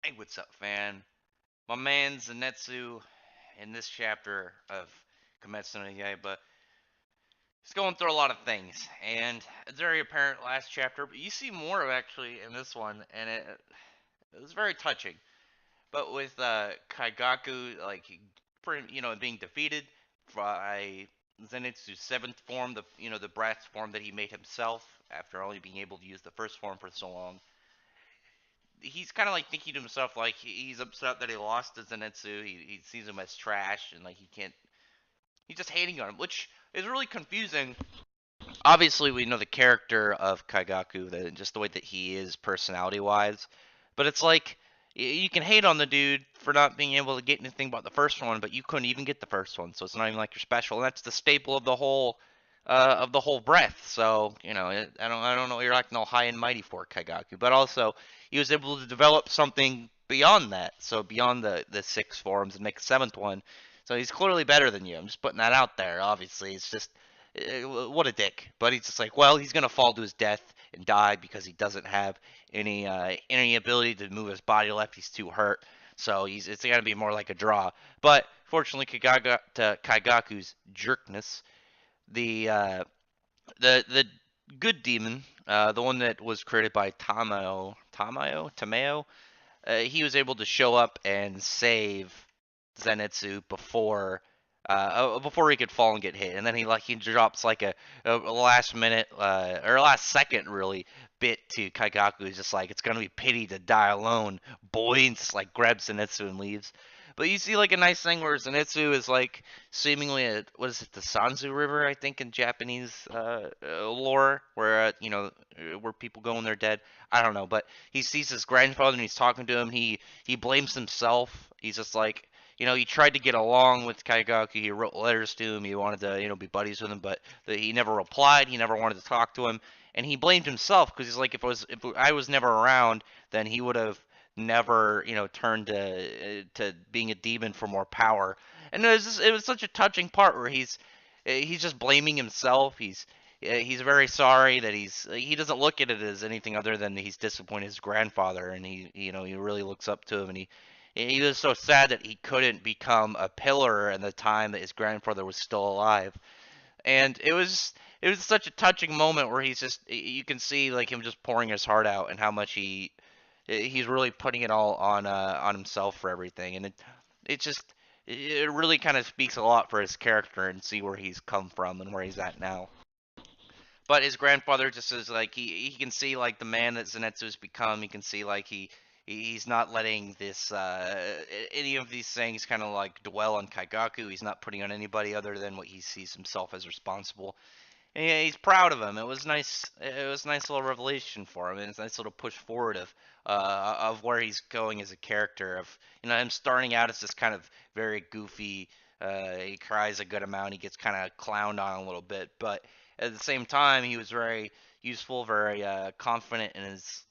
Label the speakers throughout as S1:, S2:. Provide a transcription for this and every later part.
S1: Hey, what's up, fan? My man Zenitsu in this chapter of Kimetsu no Yaiba is going through a lot of things, and it's very apparent last chapter, but you see more of actually in this one, and it was very touching. But with Kaigaku, like being defeated by Zenitsu's seventh form, the brass form that he made himself after only being able to use the first form for so long, he's kind of like thinking to himself like he's upset that he lost to Zenitsu. He sees him as trash and like he can't. He's just hating on him, which is really confusing. Obviously, we know the character of Kaigaku, just the way that he is personality wise, but it's like you can hate on the dude for not being able to get anything but the first one, but you couldn't even get the first one, so it's not even like you're special. And that's the staple of the whole breath. So I don't know what you're acting all high and mighty for, Kaigaku, but also he was able to develop something beyond that, so beyond the six forms and make a seventh one. So he's clearly better than you. I'm just putting that out there. Obviously, it's just what a dick. But he's just like, well, he's gonna fall to his death and die because he doesn't have any ability to move his body left. He's too hurt. So it's gonna be more like a draw. But fortunately, to Kaigaku's jerkness, the uh, the good demon, the one that was created by Tamao, he was able to show up and save Zenitsu before he could fall and get hit, and then he drops like a last minute or last second really bit to Kaigaku. He's just like, it's gonna be pity to die alone, boy, and just like grabs Zenitsu and leaves. But you see like a nice thing where Zenitsu is like seemingly what is it, the Sanzu River, I think in Japanese lore, where where people go when they're dead. I don't know, but he sees his grandfather and he's talking to him. He blames himself. He's just like, he tried to get along with Kaigaku. He wrote letters to him. He wanted to, be buddies with him, but he never replied. He never wanted to talk to him, and he blamed himself because he's like, if I was never around, then he would have never, turned to being a demon for more power. And it was such a touching part where he's just blaming himself. He's very sorry that he doesn't look at it as anything other than he's disappointed his grandfather, and he really looks up to him, and he was so sad that he couldn't become a pillar in the time that his grandfather was still alive. And it was such a touching moment where you can see like him just pouring his heart out and how much he's really putting it all on himself for everything. And it just it really kind of speaks a lot for his character and see where he's come from and where he's at now. But his grandfather just is like he can see like the man that Zenitsu's become. He can see like he's not letting this any of these things kind of like dwell on Kaigaku. He's not putting on anybody other than what he sees himself as responsible. And yeah, he's proud of him. It was nice. It was a nice little revelation for him, and it's a nice little push forward of where he's going as a character. Of him starting out as this kind of very goofy. He cries a good amount. He gets kind of clowned on a little bit, but at the same time, he was very useful, very confident in his,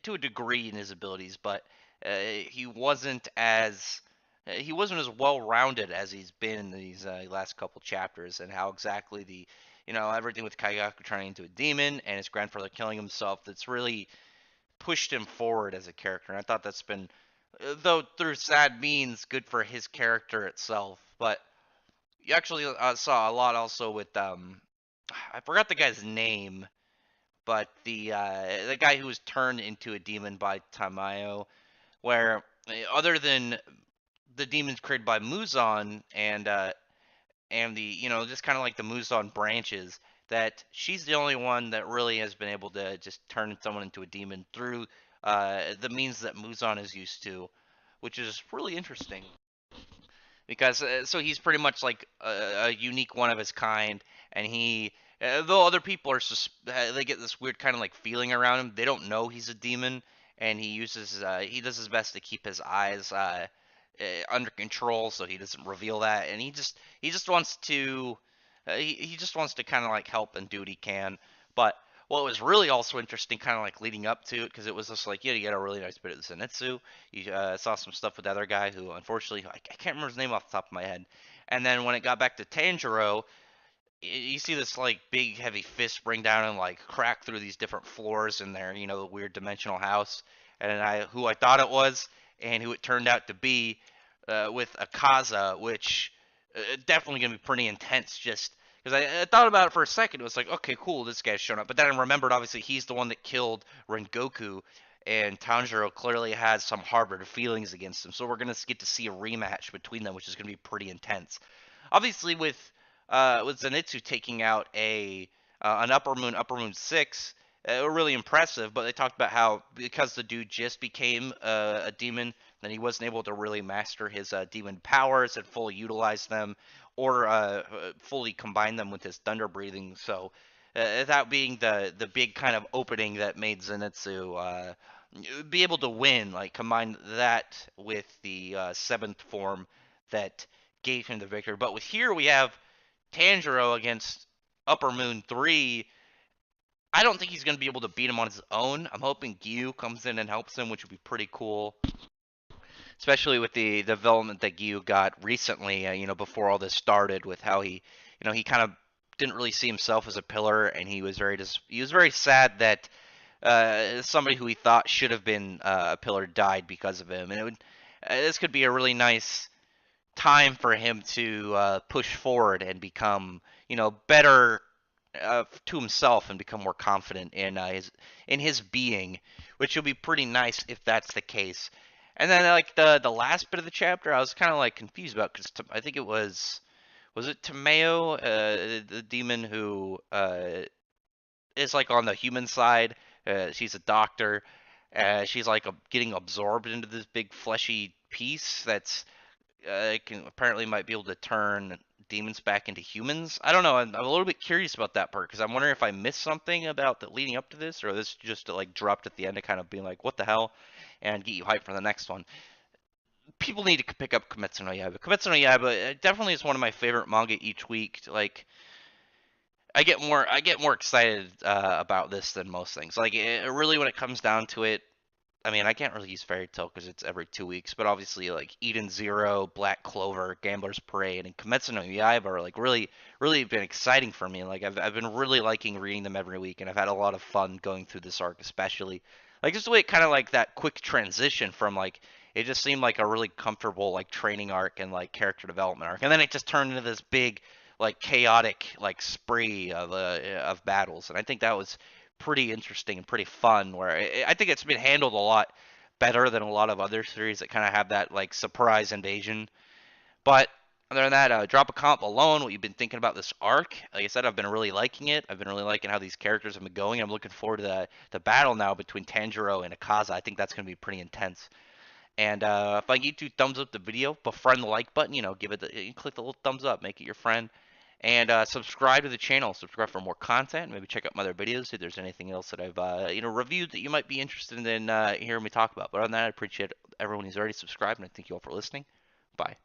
S1: to a degree, in his abilities. But he wasn't as well rounded as he's been in these last couple chapters, and how exactly everything with Kaigaku turning into a demon and his grandfather killing himself, that's really pushed him forward as a character. And I thought that's been, though through sad means, good for his character itself. But you actually saw a lot also with I forgot the guy's name, but the guy who was turned into a demon by Tamayo, where other than the demons created by Muzan and the just kind of like the Muzan branches, that she's the only one that really has been able to just turn someone into a demon through the means that Muzan is used to, which is really interesting because so he's pretty much like a unique one of his kind, and though other people they get this weird kind of like feeling around him, they don't know he's a demon, and he does his best to keep his eyes under control so he doesn't reveal that, and he just wants to he just wants to kind of like help and do what he can. But what was really also interesting, kind of like leading up to it, because it was just like, yeah, you get a really nice bit of the Zenitsu. You saw some stuff with the other guy who, unfortunately, I can't remember his name off the top of my head. And then when it got back to Tanjiro, you see this like big heavy fist bring down and like crack through these different floors in there, the weird dimensional house. And who I thought it was, and who it turned out to be with Akaza, which definitely going to be pretty intense. Just because I thought about it for a second, it was like, okay, cool, this guy's shown up. But then I remembered, obviously, he's the one that killed Rengoku, and Tanjiro clearly has some harbored feelings against him. So we're going to get to see a rematch between them, which is going to be pretty intense. Obviously, with Zenitsu taking out an Upper Moon 6, really impressive. But they talked about how because the dude just became a demon, then he wasn't able to really master his demon powers and fully utilize them, or fully combine them with his thunder breathing. So that being the big kind of opening that made Zenitsu be able to win, like combine that with the seventh form that gave him the victory. But with here we have Tanjiro against Upper Moon 3. I don't think he's going to be able to beat him on his own. I'm hoping Gyu comes in and helps him, which would be pretty cool, especially with the development that Gyu got recently. Before all this started, with how he kind of didn't really see himself as a pillar, and he was very sad that somebody who he thought should have been a pillar died because of him, and this could be a really nice time for him to push forward and become, better to himself and become more confident in his being, which will be pretty nice if that's the case. And then like the last bit of the chapter, I was kind of like confused about because I think it was it Tomeo, the demon who is like on the human side. She's a doctor. She's like getting absorbed into this big fleshy piece that's apparently might be able to turn demons back into humans. I don't know. I'm a little bit curious about that part because I'm wondering if I missed something about the leading up to this, or this just like dropped at the end to kind of being like, what the hell, and get you hyped for the next one. People need to pick up Kimetsu no Yaiba. Kimetsu no Yaiba definitely is one of my favorite manga each week. Like I get more excited about this than most things. Like really, when it comes down to it, I mean, I can't really use Fairy Tail because it's every 2 weeks, but obviously, like Eden Zero, Black Clover, Gambler's Parade, and Kimetsu no Yaiba are like really, really been exciting for me. Like I've been really liking reading them every week, and I've had a lot of fun going through this arc, especially like just the way it kind of like that quick transition from like it just seemed like a really comfortable like training arc and like character development arc, and then it just turned into this big like chaotic like spree of battles, and I think that was pretty interesting and pretty fun. Where I think it's been handled a lot better than a lot of other series that kind of have that like surprise invasion. But other than that, drop a comp alone. What you've been thinking about this arc? Like I said, I've been really liking it. I've been really liking how these characters have been going. I'm looking forward to the battle now between Tanjiro and Akaza. I think that's going to be pretty intense. And if I get you thumbs up the video, befriend the like button, give it click the little thumbs up, make it your friend. And subscribe to the channel. Subscribe for more content. Maybe check out my other videos, see if there's anything else that I've reviewed that you might be interested in hearing me talk about. But other than that, I appreciate everyone who's already subscribed, and I thank you all for listening. Bye.